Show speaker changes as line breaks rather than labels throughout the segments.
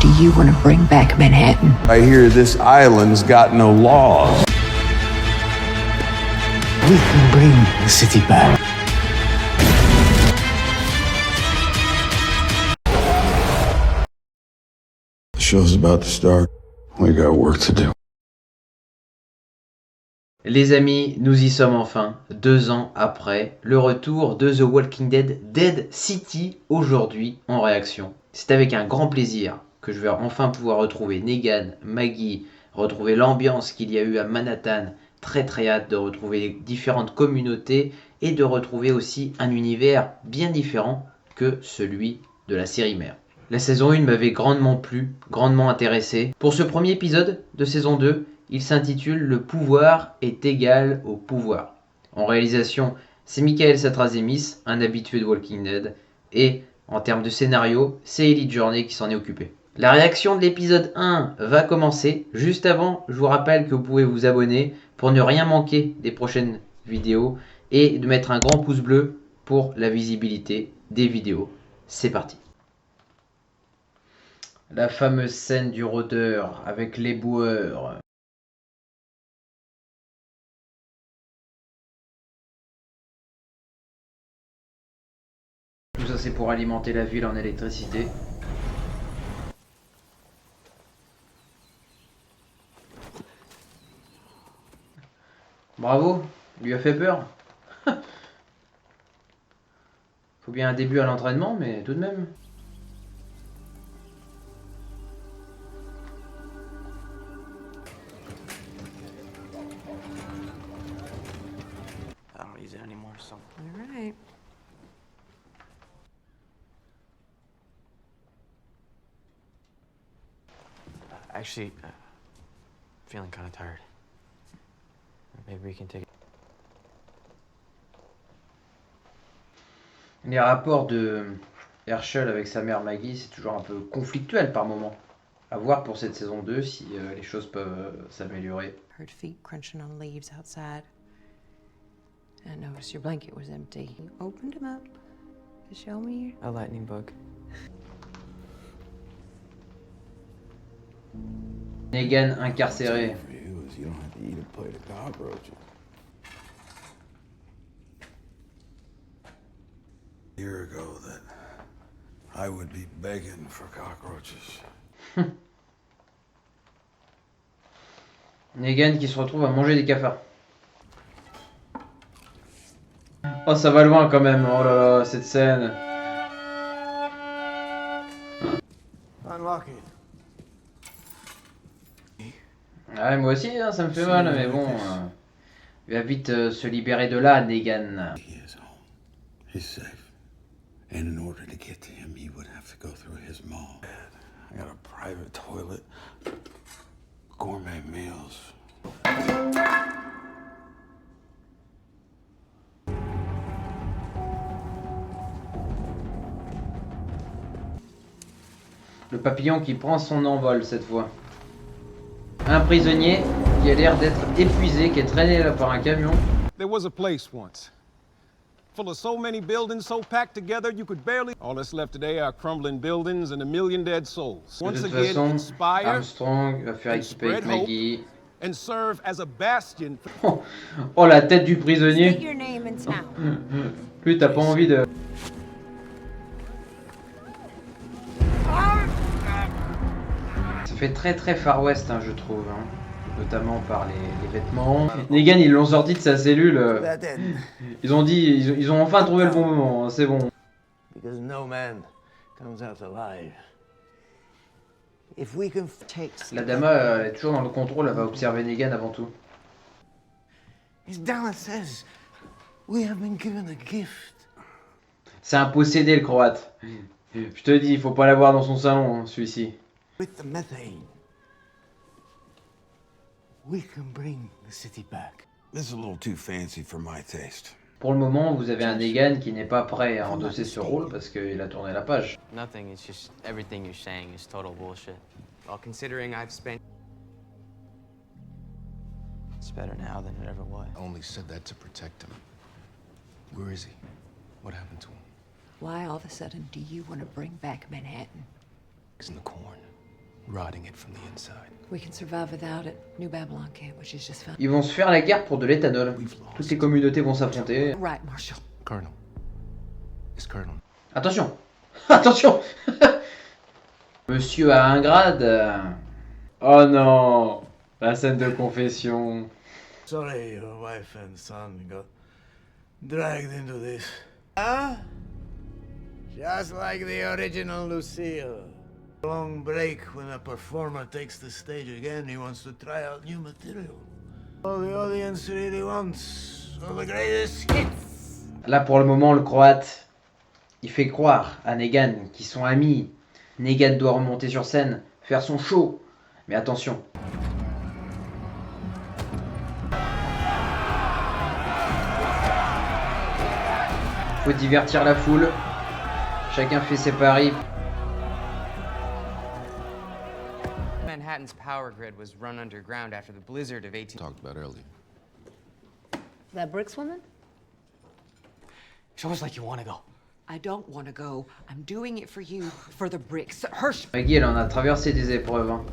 do you want to bring back Manhattan?
I hear this island's got no laws.
We can bring the city back.
The show's about to start. We got work to do.
Les amis, nous y sommes enfin, 2 ans après, le retour de The Walking Dead Dead City, aujourd'hui en réaction. C'est avec un grand plaisir que je vais enfin pouvoir retrouver Negan, Maggie, retrouver l'ambiance qu'il y a eu à Manhattan, très hâte de retrouver les différentes communautés et de retrouver aussi un univers bien différent que celui de la série mère. La saison 1 m'avait grandement plu, grandement intéressé. Pour ce premier épisode de saison 2, il s'intitule « Le pouvoir est égal au pouvoir ». En réalisation, c'est Michael Satrazemis, un habitué de Walking Dead, et en termes de scénario, c'est Elite Journey qui s'en est occupé. La réaction de l'épisode 1 va commencer. Juste avant, je vous rappelle que vous pouvez vous abonner pour ne rien manquer des prochaines vidéos et de mettre un grand pouce bleu pour la visibilité des vidéos. C'est parti. La fameuse scène du rôdeur avec les boueurs. Tout ça c'est pour alimenter la ville en électricité. Bravo, lui a fait peur. Faut bien un début à l'entraînement, mais tout de même.
I don't use it anymore, so.
All right.
Actually, feeling kind of tired. Maybe we can take it.
Les rapports de Herschel avec sa mère Maggie, c'est toujours un peu conflictuel par moment. À voir pour cette saison 2 si les choses peuvent s'améliorer.
Heard feet crunching on leaves outside. I noticed your blanket was empty. You opened them up to show me
A lightning bug.
Negan incarcéré.
You don't have to eat a plate of cockroaches. A year ago that I would be begging for cockroaches.
Negan qui se retrouve à manger des cafards. Oh, ça va loin quand même. Oh là là, cette scène.
Unlock it.
Ouais, moi aussi, hein, ça me fait mal, mais bon. Il va vite se libérer de là, Negan.
He is home. He's safe. And in order to get to him, he would have to go through his mall. I got a private toilet, gourmet meals.
Le papillon qui prend son envol cette fois. Un prisonnier qui a l'air d'être épuisé, qui est traîné là par un camion.
There was a place once, full of so many buildings so packed together you could barely. All that's left today are crumbling buildings and a million dead souls.
De
Once
toute
again,
façon,
inspire
Armstrong va faire
and
équiper avec
spread hope
Maggie.
and serve as a bastion.
Oh, la tête du
State
prisonnier.
your name and town.
Plus t'as pas envie de... Ça fait très Far West, hein, je trouve. Hein. Notamment par les vêtements. Negan, ils l'ont sorti de sa cellule.
That end.
Ils ont dit, ils ont enfin trouvé le bon moment, hein, c'est bon.
Because no man comes out alive. If we can take.
La dama elle est toujours dans le contrôle, elle va observer Negan avant tout.
As Dallas says, we have been given a gift.
C'est un possédé le croate. Je te dis, il faut pas l'avoir dans son salon, hein, celui-ci.
With the methane, we can bring the city back.
This is a little too fancy for my taste.
Pour le moment, vous avez un Negan qui n'est pas prêt à endosser ce rôle parce qu'il a tourné la page.
Nothing, it's just everything you're saying is total bullshit. Well, considering I've spent. It's better now than it ever was.
I only said that to protect him. Where is he? What happened to him?
Why all of a sudden do you want to bring back Manhattan?
He's in the corn. rotting it from the inside.
We can survive without it. New Babylon can't, which is just fine.
Ils vont se faire la guerre pour de l'éthanol. Toutes les communautés vont s'affronter.
Right, Marshall.
Colonel. It's Colonel.
Attention. Attention. Monsieur a un grade. Oh non. La scène de confession.
Sorry your wife and son got dragged into this. Huh? Just like the original Lucille. Long break when a performer takes the stage again, he wants to try out new material. All the audience really wants are the greatest hits.
Là pour le moment le croate, il fait croire à Negan qu'ils sont amis. Negan doit remonter sur scène, faire son show. Mais attention. Faut divertir la foule. Chacun fait ses paris.
Manhattan's power grid was run underground after the blizzard of 18...
Talked about earlier.
That Bricks woman?
It's almost like you want to go.
I don't want to go. I'm doing it for you, for the bricks. Hersh.
Maggie, elle en a traversé des épreuves. Hein.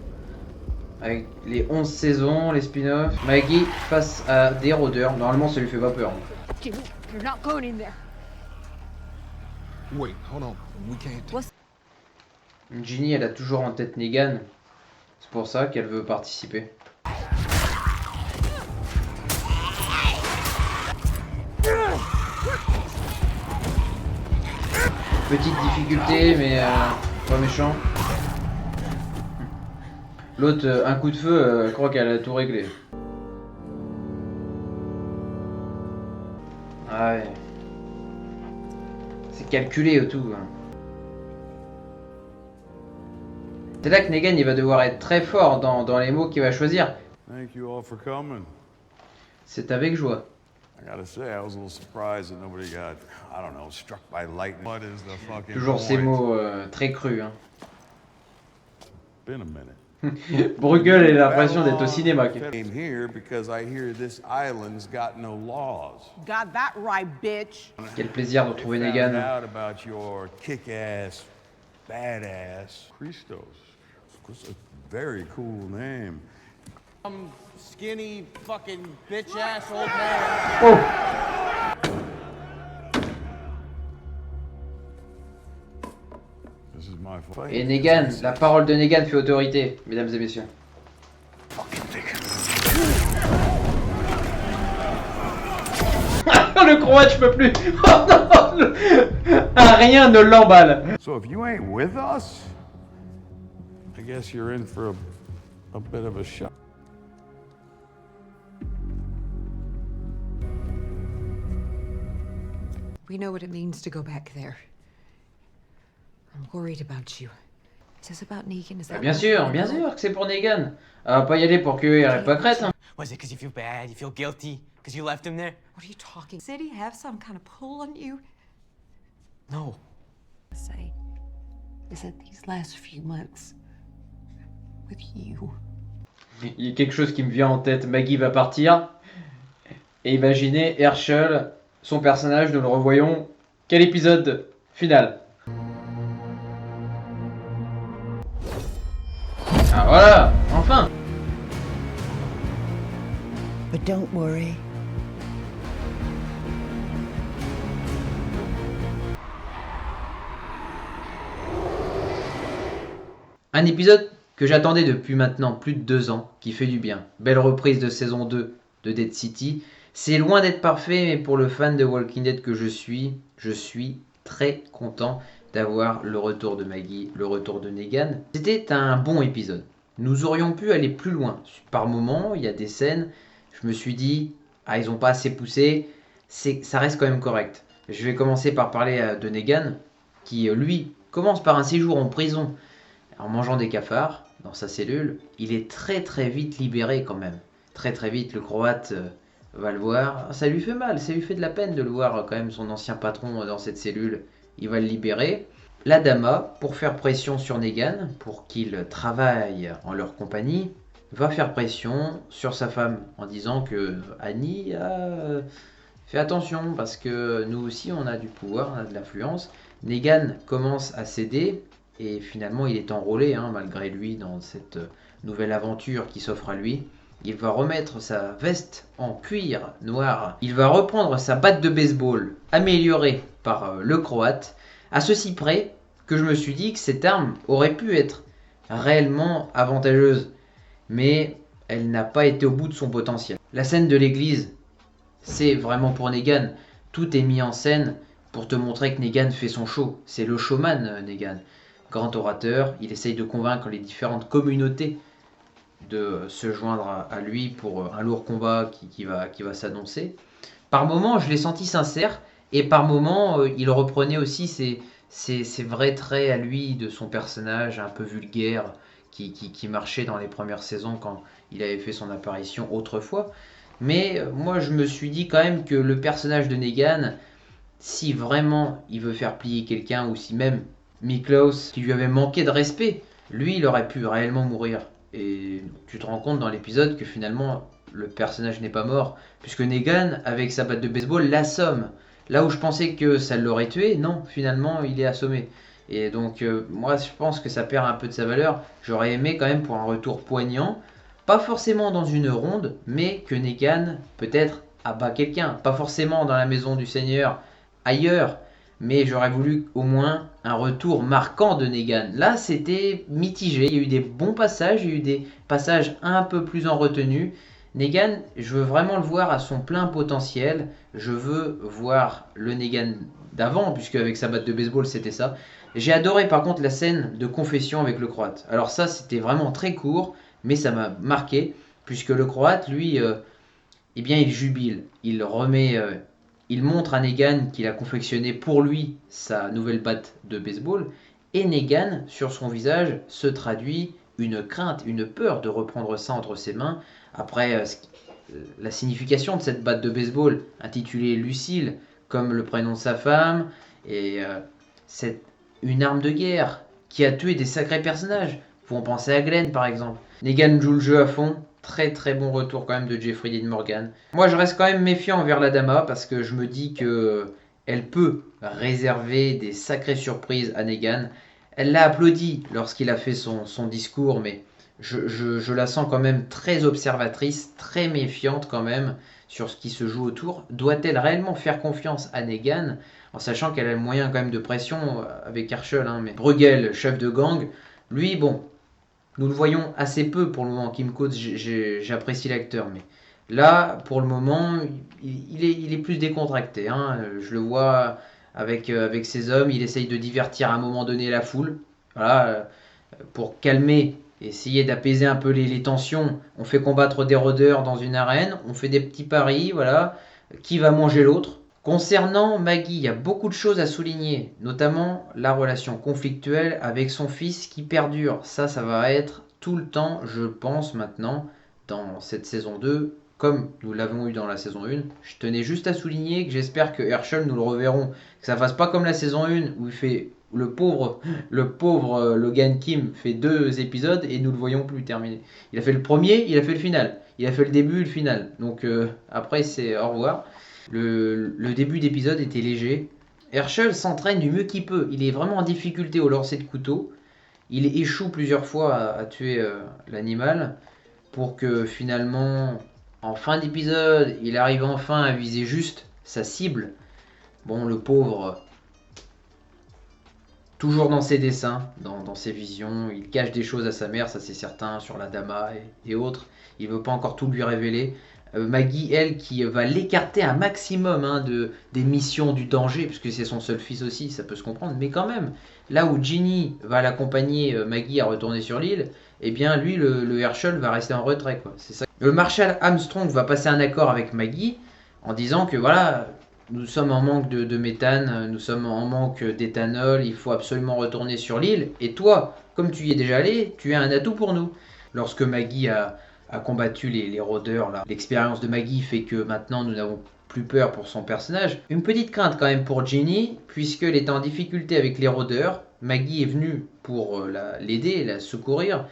Avec les 11 saisons, les spin-offs. Maggie face à des rôdeurs. Normalement, ça lui fait pas peur.
You're not going in there.
Wait, hold on. We can't.
Ginny, elle a toujours en tête Negan. C'est pour ça qu'elle veut participer. Petite difficulté, mais pas méchant. L'autre, un coup de feu, je crois qu'elle a tout réglé. Ah ouais. C'est calculé au tout. Hein. C'est là que Negan il va devoir être très fort dans les mots qu'il va choisir.
Thank you all for coming.
C'est avec joie.
I gotta say, I was a little surprised that nobody got, I don't know, struck by lightning. What is the fucking
Toujours ces
point?
mots très crus. Hein.
Been a minute.
Bruegel a l'impression d'être au cinéma.
Came here because I hear this island's got no laws.
Got that right, bitch.
Quel plaisir de retrouver
Found
Negan.
out about your kick-ass, badass Christos. It's a very cool name.
Skinny fucking bitch ass old man.
Oh!
This is my fault.
Et Negan, la parole de Negan fait autorité, mesdames et messieurs. Le croate, je peux plus. Oh non, rien ne l'emballe.
So if you ain't with us, I guess you're in for a bit of a shock.
We know what it means to go back there. I'm worried about you. Is this about Negan? Is that
Bien sûr que c'est pour Negan. Elle va pas y aller pour que elle est pas crête. Hein.
Was it because you feel bad? You feel guilty? Because you left him there?
What are you talking? Did he have some kind of pull on you?
No.
Say, is that these last few months with you?
Il y a quelque chose qui me vient en tête. Maggie va partir. Et imaginez Herschel, son personnage, nous le revoyons. Quel épisode final? Ah voilà, enfin.
But don't worry.
Un épisode que j'attendais depuis maintenant plus de 2 ans, qui fait du bien. Belle reprise de saison 2 de Dead City. C'est loin d'être parfait, mais pour le fan de Walking Dead que je suis très content d'avoir le retour de Maggie, le retour de Negan. C'était un bon épisode. Nous aurions pu aller plus loin. Par moments, il y a des scènes, je me suis dit, ah, ils n'ont pas assez poussé, ça reste quand même correct. Je vais commencer par parler de Negan, qui lui commence par un séjour en prison en mangeant des cafards dans sa cellule. Il est très très vite libéré quand même. Très très vite, le croate va le voir. Ça lui fait mal, ça lui fait de la peine de le voir quand même, son ancien patron dans cette cellule. Il va le libérer. La Dama, pour faire pression sur Negan, pour qu'il travaille en leur compagnie, va faire pression sur sa femme en disant que Annie fait attention parce que nous aussi on a du pouvoir, on a de l'influence. Negan commence à céder Et finalement, il est enrôlé, hein, malgré lui, dans cette nouvelle aventure qui s'offre à lui. Il va remettre sa veste en cuir noir. Il va reprendre sa batte de baseball, améliorée par le Croate, à ceci près que je me suis dit que cette arme aurait pu être réellement avantageuse. Mais elle n'a pas été au bout de son potentiel. La scène de l'église, c'est vraiment pour Negan. Tout est mis en scène pour te montrer que Negan fait son show. C'est le showman, Negan. Grand orateur, il essaye de convaincre les différentes communautés de se joindre à lui pour un lourd combat qui va s'annoncer. Par moments, je l'ai senti sincère, et par moments, il reprenait aussi ses vrais traits à lui de son personnage un peu vulgaire qui marchait dans les premières saisons quand il avait fait son apparition autrefois. Mais moi, je me suis dit quand même que le personnage de Negan, si vraiment il veut faire plier quelqu'un, ou si même Miklos, qui lui avait manqué de respect, lui, il aurait pu réellement mourir. Et tu te rends compte dans l'épisode que finalement, le personnage n'est pas mort, puisque Negan, avec sa batte de baseball, l'assomme. Là où je pensais que ça l'aurait tué, non, finalement, il est assommé. Et donc, moi, je pense que ça perd un peu de sa valeur. J'aurais aimé quand même pour un retour poignant, pas forcément dans une ronde, mais que Negan, peut-être, abat quelqu'un. Pas forcément dans la maison du Seigneur, ailleurs, mais j'aurais voulu au moins un retour marquant de Negan. Là, c'était mitigé. Il y a eu des bons passages, il y a eu des passages un peu plus en retenue. Negan, je veux vraiment le voir à son plein potentiel. Je veux voir le Negan d'avant, puisque avec sa batte de baseball, c'était ça. J'ai adoré par contre la scène de confession avec le Croate. Alors ça, c'était vraiment très court, mais ça m'a marqué, puisque le Croate, lui, eh bien, il jubile. Il remet... il montre à Negan qu'il a confectionné pour lui sa nouvelle batte de baseball. Et Negan, sur son visage, se traduit une crainte, une peur de reprendre ça entre ses mains. Après, la signification de cette batte de baseball, intitulée Lucille, comme le prénom de sa femme, et c'est une arme de guerre qui a tué des sacrés personnages. Faut en penser à Glenn, par exemple. Negan joue le jeu à fond. Très très bon retour quand même de Jeffrey Dean Morgan. Moi je reste quand même méfiant envers la Dama parce que je me dis que elle peut réserver des sacrées surprises à Negan. Elle l'a applaudi lorsqu'il a fait son discours, mais je la sens quand même très observatrice, très méfiante quand même sur ce qui se joue autour. Doit-elle réellement faire confiance à Negan en sachant qu'elle a le moyen quand même de pression avec Herschel, hein, mais Bruegel, chef de gang, lui bon... Nous le voyons assez peu pour le moment. Kim Coates, j'apprécie l'acteur, mais là, pour le moment, il est plus décontracté. Hein. Je le vois avec ses hommes, il essaye de divertir à un moment donné la foule. Voilà, pour calmer, essayer d'apaiser un peu les tensions. On fait combattre des rôdeurs dans une arène, on fait des petits paris, voilà. Qui va manger l'autre ? Concernant Maggie, il y a beaucoup de choses à souligner, notamment la relation conflictuelle avec son fils qui perdure. Ça va être tout le temps, je pense maintenant, dans cette saison 2, comme nous l'avons eu dans la saison 1. Je tenais juste à souligner que j'espère que Herschel, nous le reverrons, que ça fasse pas comme la saison 1, où il fait le pauvre Logan Kim fait 2 épisodes et nous le voyons plus terminé. Il a fait le premier, il a fait le final. Il a fait le début et le final. Donc après, c'est au revoir. Le début d'épisode était léger. Herschel s'entraîne du mieux qu'il peut. Il est vraiment en difficulté au lancer de couteau. Il échoue plusieurs fois à tuer l'animal pour que finalement, en fin d'épisode, il arrive enfin à viser juste sa cible. Bon, le pauvre, toujours dans ses dessins, dans ses visions, il cache des choses à sa mère, ça c'est certain, sur la Dama et autres. Il ne veut pas encore tout lui révéler. Maggie, elle, qui va l'écarter un maximum des missions du danger, puisque c'est son seul fils aussi, ça peut se comprendre, mais quand même, là où Ginny va l'accompagner, Maggie, à retourner sur l'île, eh bien lui, le Herschel, va rester en retrait, quoi. C'est ça. Le Marshal Armstrong va passer un accord avec Maggie, en disant que voilà, nous sommes en manque de méthane, nous sommes en manque d'éthanol, il faut absolument retourner sur l'île, et toi, comme tu y es déjà allé, tu es un atout pour nous. Lorsque Maggie a combattu les rôdeurs, là, l'expérience de Maggie fait que maintenant nous n'avons plus peur pour son personnage. Une petite crainte quand même pour Ginny, puisqu'elle était en difficulté avec les rôdeurs. Maggie est venue pour l'aider, la secourir,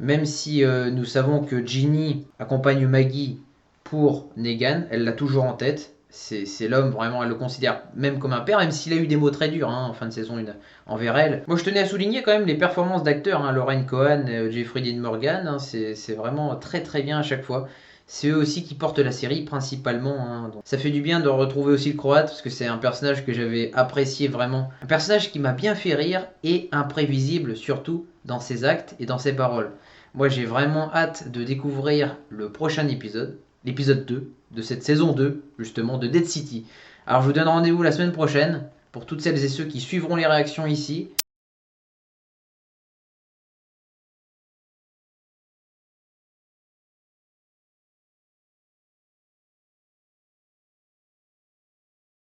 même si nous savons que Ginny accompagne Maggie pour Negan, elle l'a toujours en tête. C'est l'homme, vraiment, elle le considère même comme un père, même s'il a eu des mots très durs en fin de saison 1 envers elle. Moi je tenais à souligner quand même les performances d'acteurs, Lauren Cohan, Jeffrey Dean Morgan, c'est vraiment très très bien à chaque fois. C'est eux aussi qui portent la série principalement. Donc ça fait du bien de retrouver aussi le Croate, parce que c'est un personnage que j'avais apprécié vraiment. Un personnage qui m'a bien fait rire et imprévisible surtout dans ses actes et dans ses paroles. Moi j'ai vraiment hâte de découvrir le prochain épisode, l'épisode 2 de cette saison 2 justement de Dead City. Alors je vous donne rendez-vous la semaine prochaine pour toutes celles et ceux qui suivront les réactions ici.